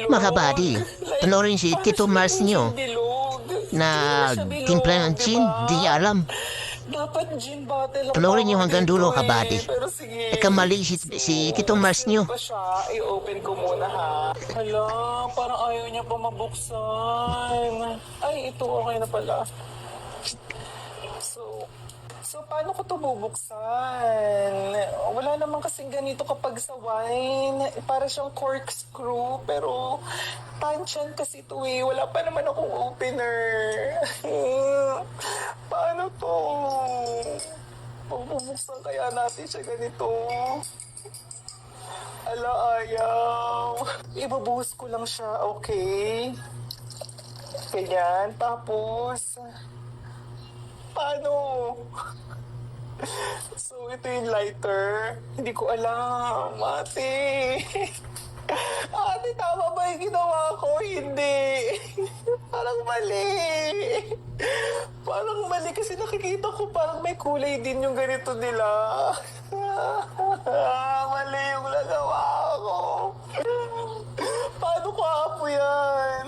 Mga buddy, panoorin si Tito Mars nyo na timpla ng gin, di niya alam. Dapat gin bottle ang Panoorin nyo tawag hanggang dito dulo ka, buddy. Pero sige. Mali si Tito Mars nyo. Pa siya, i-open ko muna ha. Hala, parang ayaw niya pa mabuksan. Ay, ito okay na pala. So paano ko to bubuksan? Wala naman kasing ganito kapag sa wine. Para siyang corkscrew, pero tansyan kasi ito eh. Wala pa naman akong opener. Paano to? Bubuksan kaya natin siya ganito? Ala, ayaw. Ibubuhos ko lang siya, okay? Ganyan, tapos... Paano? So, ito yung lighter. Hindi ko alam. Ate. Ate, tama ba yung ginawa ko? Hindi. Parang mali. Parang mali kasi nakikita ko parang may kulay din yung ganito nila. Mali yung nagawa ko. Paano ko apo yan?